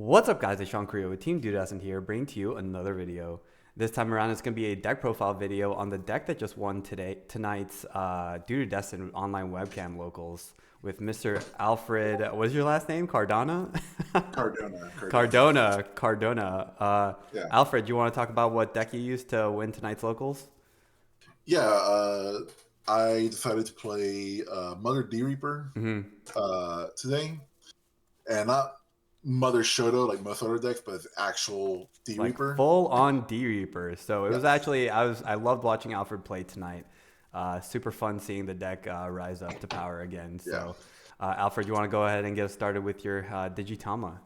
What's up, guys? It's Sean Creo with Team Dudescent here, bringing to you another video. This time around, it's going to be a deck profile video on the deck that just won tonight's Dudescent online webcam locals with Mr. Alfred. What's your last name? Cardona? Cardona. Cardona. Yeah. Alfred, you want to talk about what deck you used to win tonight's locals? Yeah. I decided to play Mother D Reaper today, and not Mother Shoto like most other decks, but it's actual D Like Reaper. full on D Reaper. So it was Yes. actually I loved watching Alfred play tonight. Super fun seeing the deck rise up to power again. Yeah. So Alfred, you want to go ahead and get us started with your Digitama?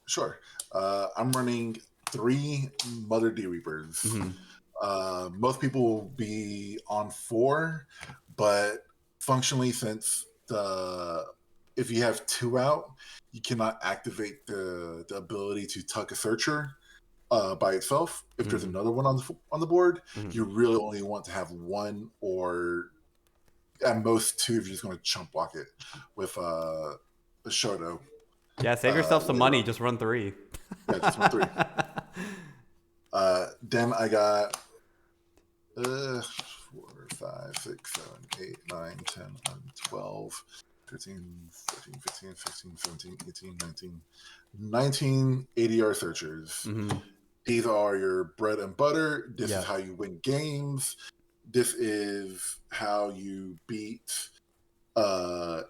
Sure. I'm running 3 Mother D Reapers. Most people will be on 4, but functionally, since if you have 2 out, you cannot activate the ability to tuck a searcher by itself. If there's another one on the board, you really only want to have 1 or at most 2 if you're just going to chump block it with a Shoto. Yeah, save yourself some money. Just run 3. Yeah, just run 3. Then I got 4, 5, 6, 7, 8, 9, 10, 11, 12, 13, 14, 15, 16, 17, 18, 19 ADR searchers. These are your bread and butter. This is how you win games. This is how you beat DP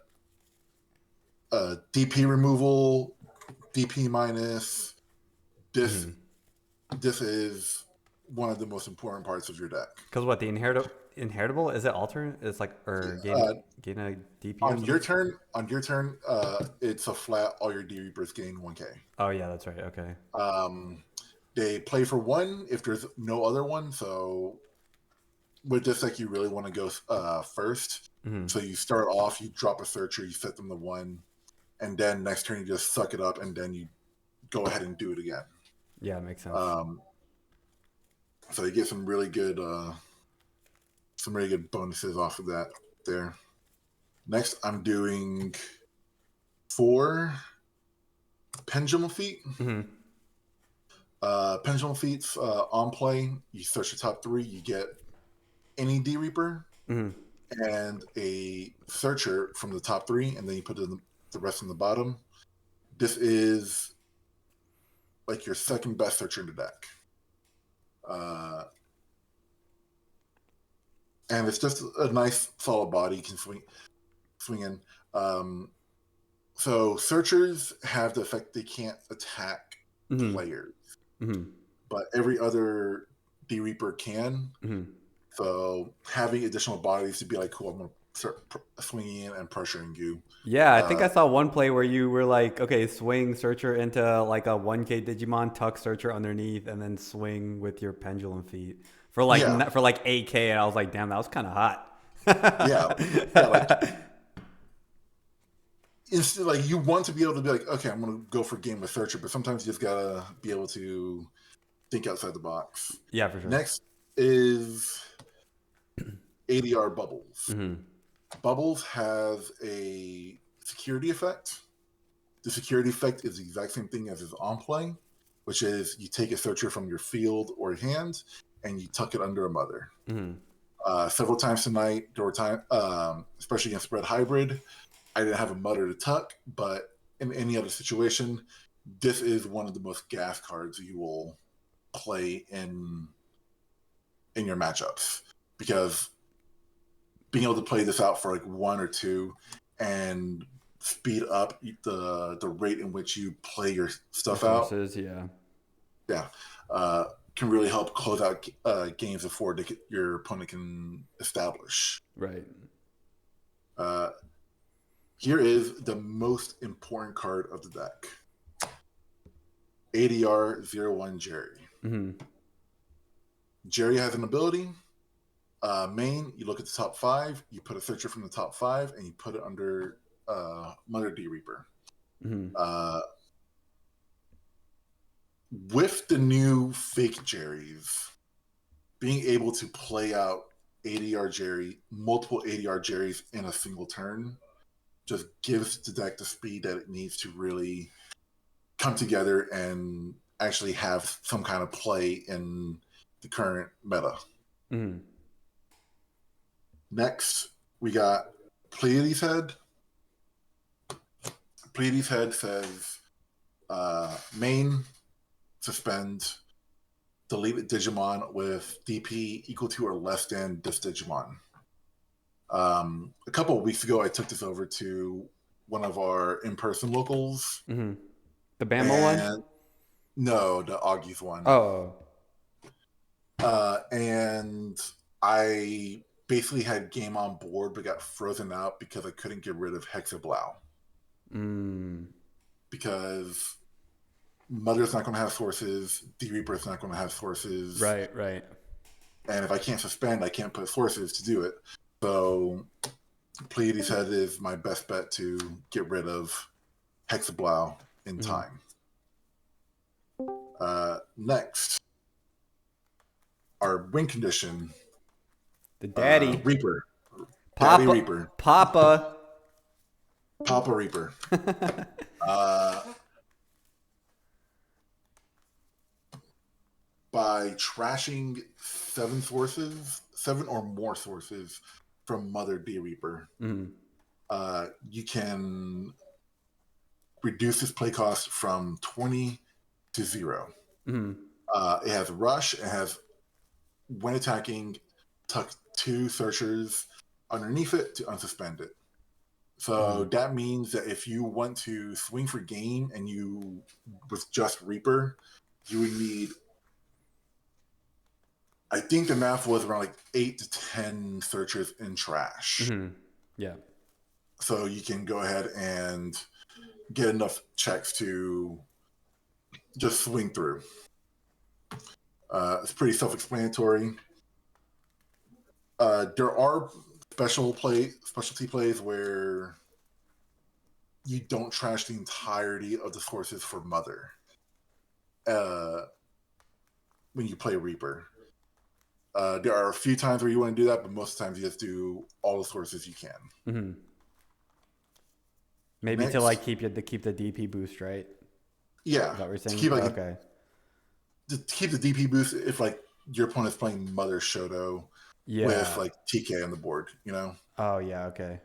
removal, DP minus. This is one of the most important parts of your deck. Because what, the inheritable, is it alternate? It's like, or gain a DP on your turn. It's a flat. All your D Reapers gain 1K. Oh yeah, that's right. Okay. They play for 1 if there's no other one. So with this deck, you really want to go first. So you start off, you drop a searcher, you set them to 1, and then next turn you just suck it up, and then you go ahead and do it again. Yeah, it makes sense. So you get some really good bonuses off of that there. Next, I'm doing 4 Pendulum Feet. Pendulum Feet's on play. You search the top 3, you get any D Reaper and a searcher from the top 3, and then you put the rest in the bottom. This is like your second best searcher in the deck. And it's just a nice solid body you can swing in. So searchers have the effect they can't attack players, but every other D Reaper can. So having additional bodies to be like, cool, I'm gonna start swinging in and pressuring you. Yeah, I think I saw one play where you were like, okay, swing searcher into like a 1K Digimon, tuck searcher underneath, and then swing with your pendulum feet for like 8K, and I was like, damn, that was kind of hot. It's like you want to be able to be like, okay, I'm gonna go for game with searcher, but sometimes you just gotta be able to think outside the box. Yeah, for sure. Next is ADR Bubbles. Bubbles has a security effect. The security effect is the exact same thing as is on play, which is you take a searcher from your field or hand and you tuck it under a mother. Several times tonight, there were times, especially against Red Hybrid, I didn't have a mother to tuck, but in any other situation, this is one of the most gas cards you will play in your matchups, because being able to play this out for like 1 or 2 and speed up the rate in which you play your stuff out, can really help close out games before your opponent can establish. Right. Here is the most important card of the deck. ADR-01 Jerry. Jerry has an ability. Main, you look at the top 5, you put a searcher from the top 5, and you put it under Mother D Reaper. With the new fake Jerrys, being able to play out multiple ADR Jerrys in a single turn, just gives the deck the speed that it needs to really come together and actually have some kind of play in the current meta. Mm-hmm. Next, we got Pleiades Head. Pleiades Head says main, suspend, delete Digimon with DP equal to or less than this Digimon. A couple of weeks ago, I took this over to one of our in-person locals. Mm-hmm. The Bama one? No, the Augie's one. Oh. And I basically had game on board, but got frozen out because I couldn't get rid of Hexablow. Because Mother's not going to have sources, D-Reaper's not going to have sources. Right. And if I can't suspend, I can't put sources to do it. So Pleiades Head is my best bet to get rid of Hexablow in time. Next, our win condition. The daddy. Reaper. Papa. Daddy Reaper. Papa Reaper. By trashing 7 or more sources from Mother D Reaper, you can reduce its play cost from 20 to 0. It has rush. It has, when attacking, tuck 2 searchers underneath it to unsuspend it. So that means that if you want to swing for game and you with just Reaper, you would need, I think the math was around like 8 to 10 searchers in trash. Yeah. So you can go ahead and get enough checks to just swing through. It's pretty self-explanatory. There are specialty plays where you don't trash the entirety of the sources for Mother when you play Reaper. There are a few times where you want to do that, but most times you just do all the sources you can. Maybe Next, to like keep the DP boost, right? Yeah. Is that what you're saying? To keep, like, okay. To keep the DP boost if like your opponent's playing Mother Shoto with like TK on the board, you know? Oh yeah, okay.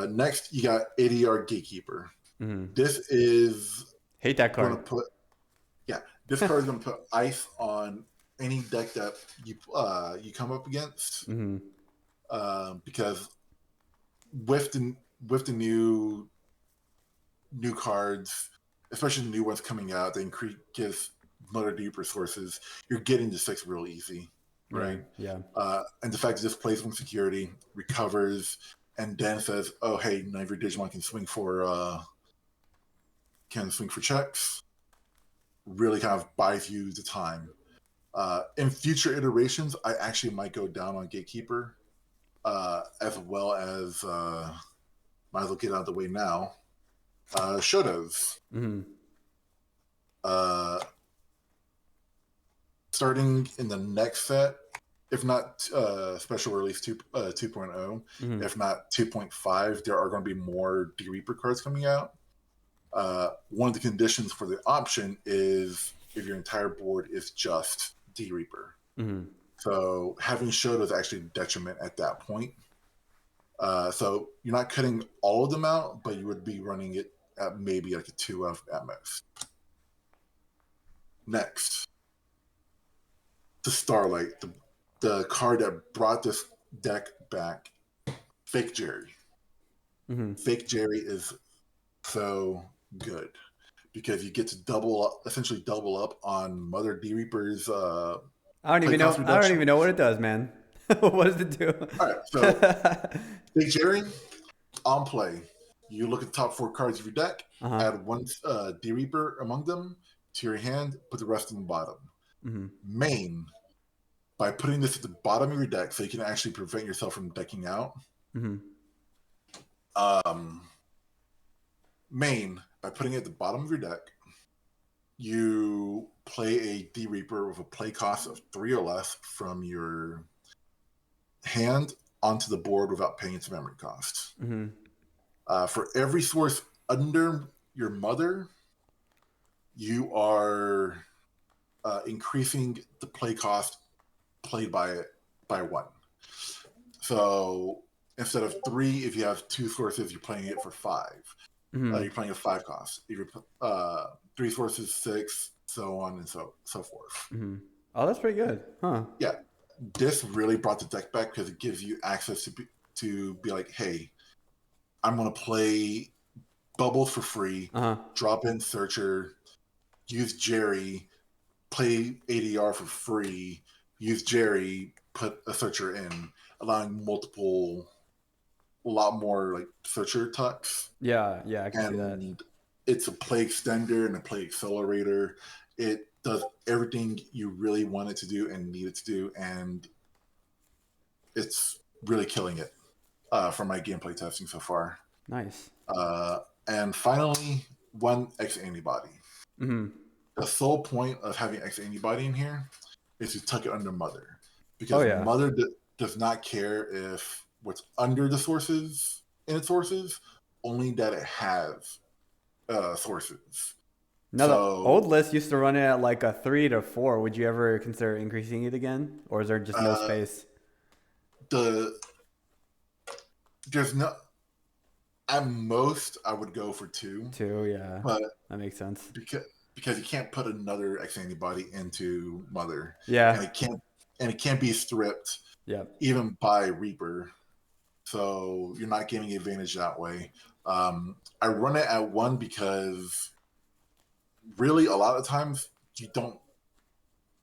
Next, you got ADR Gatekeeper. This is hate that card. This card is going to put ice on any deck that you come up against. Because with the new cards, especially the new ones coming out, they gives Mother Deeper sources. You're getting to 6 real easy, right? Yeah. And the fact that this plays from security, recovers, and then says, "Oh, hey, none of your Digimon can swing for checks." Really kind of buys you the time. In future iterations, I actually might go down on Gatekeeper, as well as might as well get out of the way now. Shotos. Starting in the next set, if not special release 2.0, if not 2.5, there are going to be more D-Reaper cards coming out. One of the conditions for the option is if your entire board is just D-Reaper. So having Shoto is actually a detriment at that point. So you're not cutting all of them out, but you would be running it at maybe like a 2F at most. Next, to Starlight, the card that brought this deck back, Fake Jerry. Fake Jerry is so good because you get to essentially double up on Mother D-Reaper's I don't even know what it does, man. What does it do? All right, so Fake Jerry, on play, you look at the top 4 cards of your deck, add 1 D-Reaper among them to your hand, put the rest in the bottom. Main, by putting this at the bottom of your deck so you can actually prevent yourself from decking out. Main, by putting it at the bottom of your deck, you play a D-Reaper with a play cost of 3 or less from your hand onto the board without paying its memory cost. For every source under your mother, you are increasing the play cost played by 1. So instead of 3, if you have 2 sources, you're playing it for 5. You're playing a 5 cost. If you're 3 sources, 6, so on and so forth. Oh, that's pretty good, huh? Yeah, this really brought the deck back because it gives you access to be like, hey, I'm gonna play bubbles for free, drop in Searcher, use Jerry, play ADR for free, use Jerry, put a Searcher in, allowing a lot more like Searcher tucks. Yeah, I can see that. And it's a play extender and a play accelerator. It does everything you really want it to do and need it to do, and it's really killing it from my gameplay testing so far. Nice. And finally, 1 X Antibody. The sole point of having X Antibody in here is to tuck it under Mother. Because Mother does not care if what's under the sources in its sources, only that it has sources. Now, the old list used to run it at like a 3 to 4. Would you ever consider increasing it again? Or is there just no space? There's no... At most, I would go for 2. 2, yeah. But that makes sense. Because you can't put another X Antibody into Mother. Yeah. And it can't be stripped even by Reaper. So you're not getting advantage that way. I run it at 1 because really a lot of times you don't.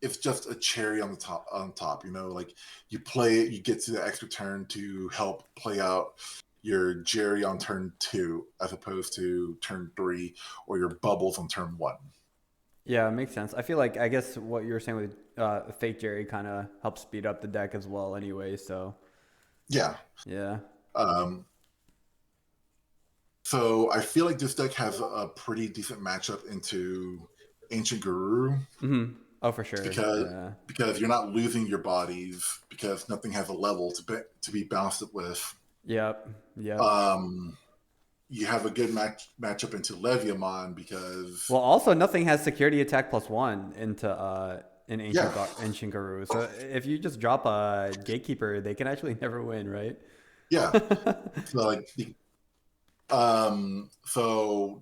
It's just a cherry on the top. You know, like you play it, you get to the extra turn to help play out your Jerry on turn 2 as opposed to turn 3, or your bubbles on turn 1. Yeah, it makes sense. I feel like, I guess what you were saying with Fake Jerry kind of helps speed up the deck as well anyway, so. Yeah. So I feel like this deck has a pretty decent matchup into Ancient Guru. Oh, for sure. Because you're not losing your bodies, because nothing has a level to be balanced with. Yep. You have a good matchup into Leviamon because... Well, also nothing has security attack +1 into in Ancient Guru. So if you just drop a Gatekeeper, they can actually never win, right? Yeah. So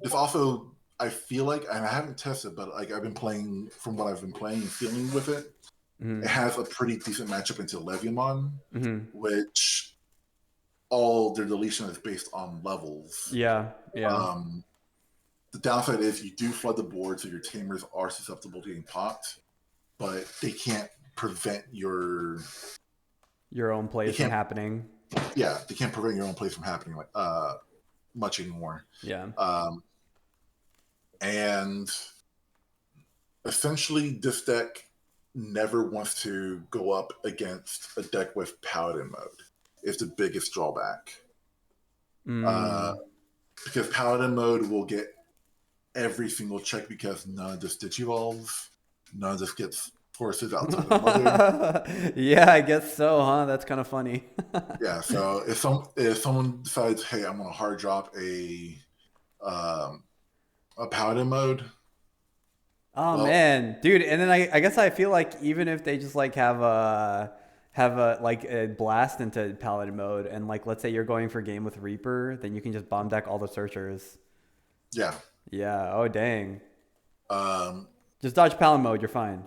this also, I feel like, and I haven't tested, but like I've been playing, from what I've been playing and feeling with it, it has a pretty decent matchup into Leviamon, which all their deletion is based on levels. Yeah. The downside is you do flood the board, so your tamers are susceptible to getting popped, but they can't prevent your own plays from happening. Yeah, they can't prevent your own plays from happening much anymore. Yeah. And essentially, this deck never wants to go up against a deck with Paladin mode. It's the biggest drawback. Because Paladin mode will get every single check because none of this Digivolves, none of this gets forces outside of Mother. Yeah, I guess so, huh? That's kind of funny. Yeah, so if someone decides, hey, I'm gonna hard drop a Paladin mode. Oh man, dude, and then I guess I feel like even if they just like have a blast into Paladin mode, and like let's say you're going for game with Reaper, then you can just bomb deck all the Searchers. Yeah. Oh dang. Just dodge Paladin mode, you're fine.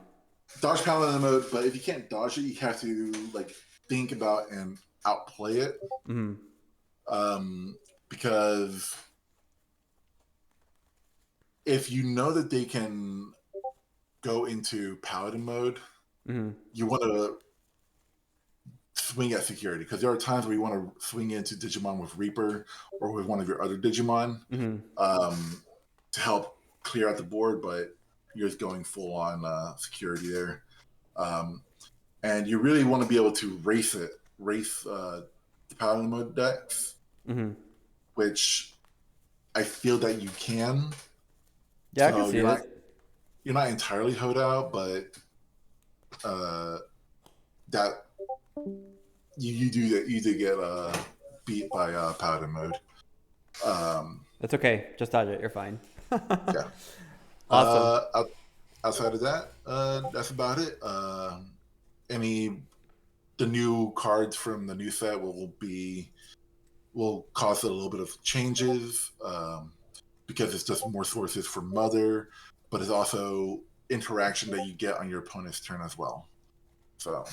Dodge Paladin mode, but if you can't dodge it, you have to like think about and outplay it. Because if you know that they can go into Paladin mode, you want to swing at security, because there are times where you want to swing into Digimon with Reaper or with one of your other Digimon to help clear out the board, but you're just going full on security there. And you really want to be able to race the Paladin mode decks, which I feel that you can. Yeah, so I can see it. You're not entirely hoed out, but that you do get beat by Paladin mode. That's okay. Just dodge it. You're fine. Yeah. Awesome. Outside of that, that's about it. The new cards from the new set will cause a little bit of changes because it's just more sources for Mother, but it's also interaction that you get on your opponent's turn as well. So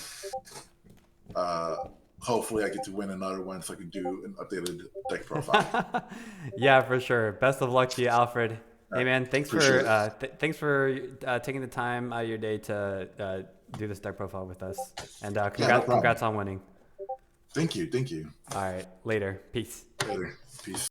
uh, hopefully I get to win another one so I can do an updated deck profile. Yeah, for sure. Best of luck to you, Alfred. Hey man, Appreciate it. thanks for taking the time out of your day to do this deck profile with us, and Yeah, no problem. congrats on winning. Thank you. All right, later. Peace. Later. Peace.